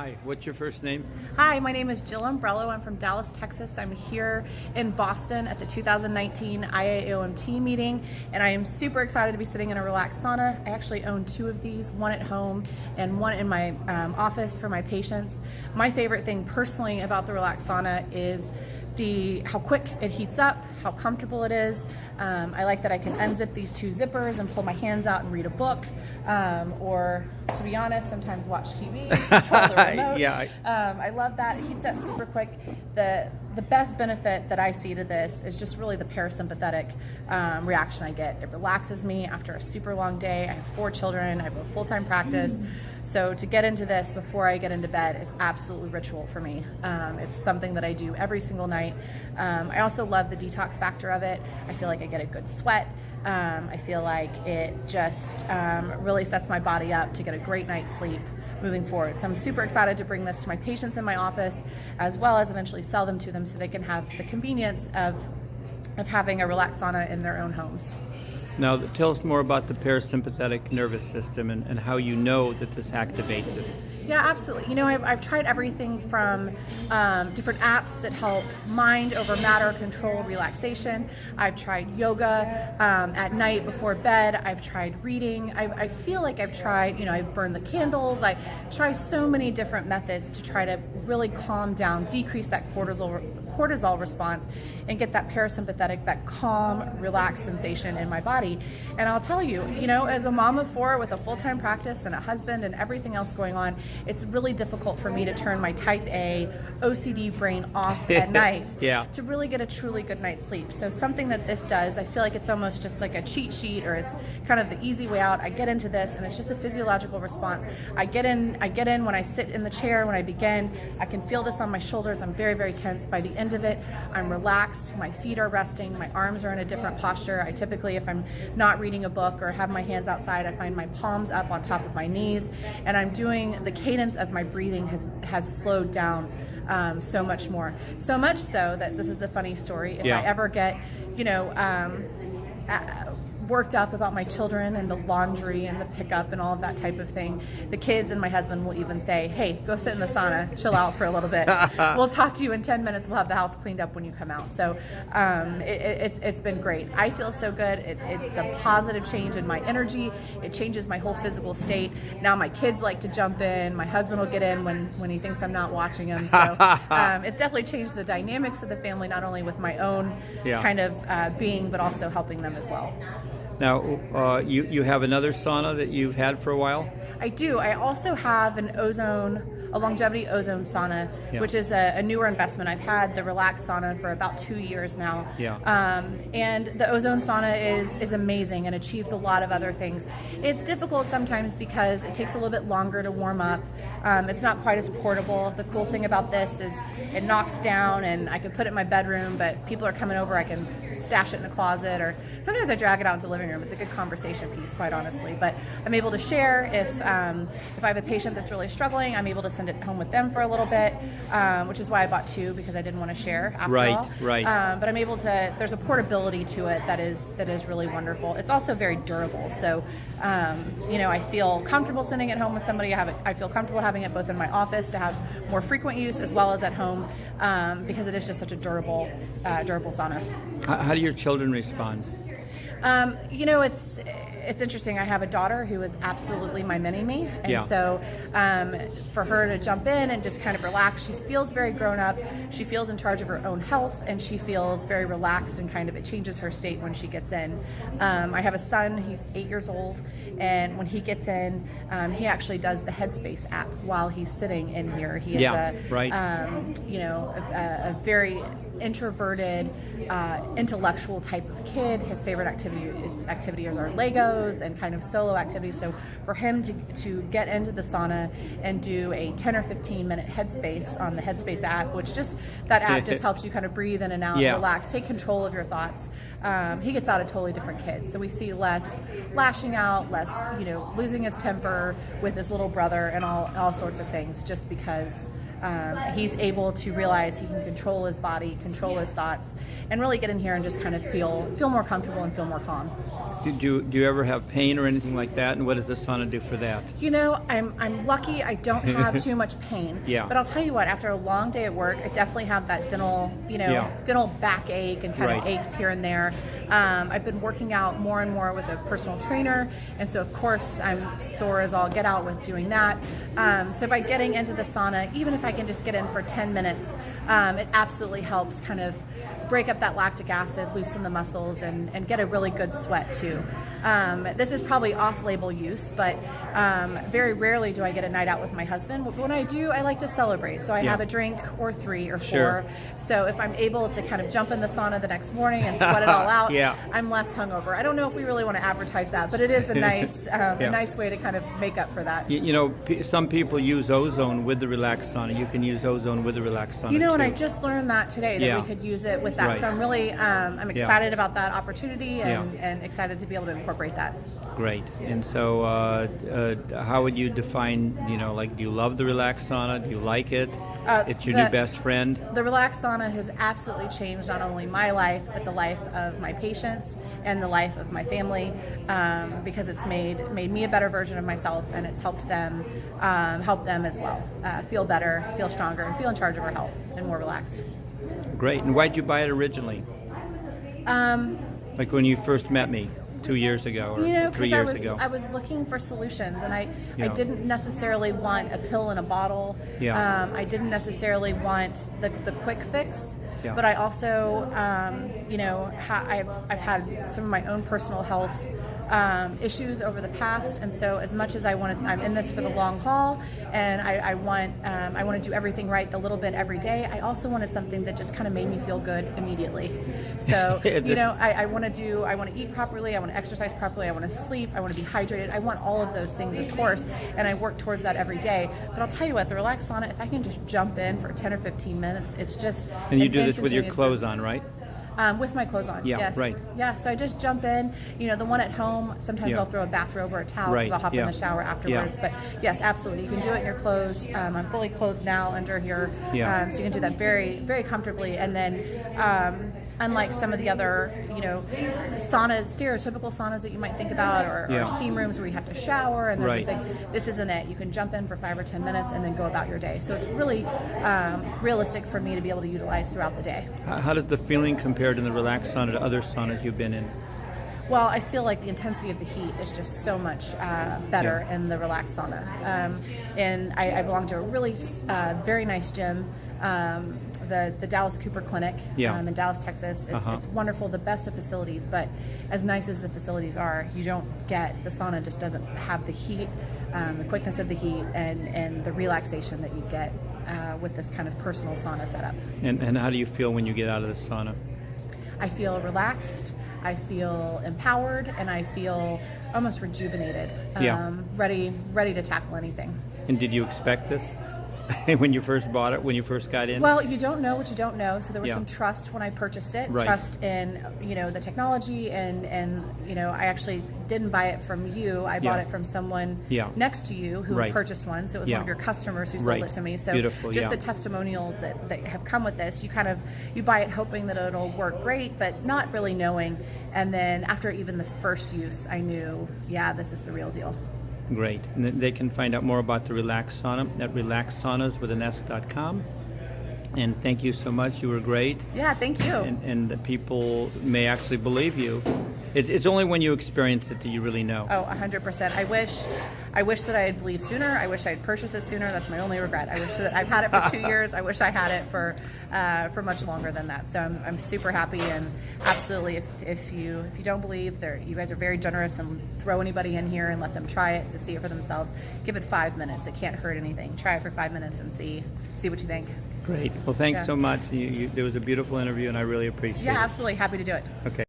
Hi, what's your first name? Hi, my name is Jill Umbrello. I'm from Dallas, Texas. I'm here in Boston at the 2019 IAOMT meeting, and I am super excited to be sitting in a Relax Sauna. I actually own two of these, one at home and one in my office for my patients. My favorite thing personally about the Relax Sauna is how quick it heats up, how comfortable it is. I like that I can unzip these two zippers and pull my hands out and read a book, or to be honest, sometimes watch TV. Control the remote. Yeah. I love that. It heats up super quick. The best benefit that I see to this is just really the parasympathetic reaction I get. It relaxes me after a super long day. I have 4 children. I have a full-time practice. So to get into this before I get into bed is absolutely ritual for me. It's something that I do every single night. I also love the detox factor of it. I feel like I get a good sweat. I feel like it just really sets my body up to get a great night's sleep moving forward. So I'm super excited to bring this to my patients in my office, as well as eventually sell them to them so they can have the convenience of having a Relax Sauna in their own homes. Now, tell us more about the parasympathetic nervous system and how you know that this activates it. Yeah, absolutely. You know, I've tried everything from different apps that help mind over matter control relaxation. I've tried yoga at night before bed. I've tried reading. I feel like I've tried, I've burned the candles. I try so many different methods to try to really calm down, decrease that cortisol response, and get that parasympathetic, that calm, relaxed sensation in my body. And I'll tell you, as a mom of 4 with a full-time practice and a husband and everything else going on, it's really difficult for me to turn my type A OCD brain off at night to really get a truly good night's sleep. So something that this does, I feel like it's almost just like a cheat sheet, or it's kind of the easy way out. I get into this and it's just a physiological response. I get in when I sit in the chair, when I begin, I can feel this on my shoulders. I'm very, very tense. By the end of it, I'm relaxed. My feet are resting. My arms are in a different posture. I typically, if I'm not reading a book or have my hands outside, I find my palms up on top of my knees, and I'm doing the cadence of my breathing has slowed down so much more. So much so that this is a funny story. If I ever get, worked up about my children and the laundry and the pickup and all of that type of thing, the kids and my husband will even say, "Hey, go sit in the sauna, chill out for a little bit. We'll talk to you in 10 minutes. We'll have the house cleaned up when you come out." So it's been great. I feel so good. It's a positive change in my energy. It changes my whole physical state. Now my kids like to jump in. My husband will get in when he thinks I'm not watching him. So it's definitely changed the dynamics of the family, not only with my own kind of being, but also helping them as well. Now, you have another sauna that you've had for a while? I do. I also have a longevity ozone sauna, which is a newer investment. I've had the Relax Sauna for about 2 years now. And the ozone sauna is amazing and achieves a lot of other things. It's difficult sometimes because it takes a little bit longer to warm up. It's not quite as portable. The cool thing about this is it knocks down, and I could put it in my bedroom, but people are coming over, I can stash it in a closet, or sometimes I drag it out into the living room. It's a good conversation piece, quite honestly. But I'm able to share if I have a patient that's really struggling, I'm able to send it home with them for a little bit, which is why I bought 2, because I didn't want to share after all. Right. But I'm able to. There's a portability to it that is really wonderful. It's also very durable. So I feel comfortable sending it home with somebody. I feel comfortable having it both in my office to have more frequent use as well as at home, because it is just such a durable sauna. How do your children respond? It's interesting. I have a daughter who is absolutely my mini-me. And so for her to jump in and just kind of relax, she feels very grown up. She feels in charge of her own health, and she feels very relaxed, and kind of it changes her state when she gets in. I have a son, he's 8 years old, and when he gets in, he actually does the Headspace app while he's sitting in here. He is a very introverted, intellectual type of kid. His favorite activity are Legos and kind of solo activities. So for him to get into the sauna and do a 10 or 15 minute Headspace on the Headspace app, which that app just helps you kind of breathe in and out, relax, take control of your thoughts. He gets out a totally different kid. So we see less lashing out, less, losing his temper with his little brother and all sorts of things, just because he's able to realize he can control his body, control his thoughts, and really get in here and just kind of feel more comfortable and feel more calm. Do you ever have pain or anything like that? And what does the sauna do for that? You know, I'm lucky I don't have too much pain. Yeah. But I'll tell you what, after a long day at work, I definitely have that dental, dental backache and kind of aches here and there. I've been working out more and more with a personal trainer, and so of course I'm sore as all get out with doing that. So by getting into the sauna, even if I can just get in for 10 minutes, it absolutely helps kind of break up that lactic acid, loosen the muscles, and get a really good sweat too. This is probably off-label use, but very rarely do I get a night out with my husband. But when I do, I like to celebrate. So I have a drink or 3 or 4. Sure. So if I'm able to kind of jump in the sauna the next morning and sweat it all out, I'm less hungover. I don't know if we really want to advertise that, but it is a nice, a nice way to kind of make up for that. You know, some people use ozone with the Relax Sauna. You can use ozone with the Relax Sauna. You know, too. and I just learned that today that we could use it with that. Right. So I'm really, I'm excited about that opportunity and excited to be able to incorporate that. Great. And so, how would you define? You know, like, do you love the Relax Sauna? Do you like it? It's your new best friend. The Relax Sauna has absolutely changed not only my life, but the life of my patients and the life of my family, because it's made me a better version of myself, and it's helped them as well feel better, feel stronger, and feel in charge of our health and more relaxed. Great. And why'd you buy it originally? Like when you first met me 2 years ago or 3 years ago. I was looking for solutions, and I didn't necessarily want a pill in a bottle. I didn't necessarily want the quick fix, but I also, I've had some of my own personal health issues over the past, and so as much as I'm in this for the long haul, and I want to do everything right the little bit every day. I also wanted something that just kind of made me feel good immediately. So I want to eat properly, I want to exercise properly, I want to sleep, I want to be hydrated. I want all of those things, of course, and I work towards that every day. But I'll tell you what, the Relax Sauna, if I can just jump in for 10 or 15 minutes, it's just and you do this with your clothes on, right? With my clothes on, yes. Right. Yeah, so I just jump in. You know, the one at home, sometimes I'll throw a bathrobe or a towel because I'll hop in the shower afterwards. But yes, absolutely. You can do it in your clothes. I'm fully clothed now under here. So you can do that very, very comfortably. And then unlike some of the other, saunas, stereotypical saunas that you might think about, or steam rooms where you have to shower and there's a big, this isn't it. You can jump in for 5 or 10 minutes and then go about your day. So it's really realistic for me to be able to utilize throughout the day. How does the feeling compare to the Relax Sauna to other saunas you've been in? Well, I feel like the intensity of the heat is just so much better in the Relax Sauna. And I belong to a really very nice gym, the Dallas Cooper Clinic in Dallas, Texas. It's wonderful, the best of facilities, but as nice as the facilities are, the sauna just doesn't have the heat, the quickness of the heat, and the relaxation that you get with this kind of personal sauna setup. And how do you feel when you get out of the sauna? I feel relaxed, I feel empowered, and I feel almost rejuvenated, ready to tackle anything. And did you expect this when you first bought it, when you first got in? Well, you don't know what you don't know, so there was some trust when I purchased it, trust in the technology, and I actually didn't buy it from you. I bought it from someone next to you who purchased one, so it was one of your customers who sold it to me. So beautiful, just the testimonials that have come with this, you buy it hoping that it'll work great, but not really knowing. And then after even the first use, I knew, this is the real deal. Great. And they can find out more about the Relax Sauna at relaxsaunas.com. And thank you so much. You were great. Yeah, thank you. And the people may actually believe you. It's only when you experience it that you really know. Oh, 100%. I wish that I had believed sooner. I wish I had purchased it sooner. That's my only regret. I wish that I've had it for 2 years. I wish I had it for much longer than that. So I'm super happy, and absolutely, if you don't believe, you guys are very generous, and throw anybody in here and let them try it to see it for themselves. Give it 5 minutes. It can't hurt anything. Try it for 5 minutes and see what you think. Great. Well, thanks so much. There was a beautiful interview, and I really appreciate it. Yeah, absolutely. Happy to do it. Okay.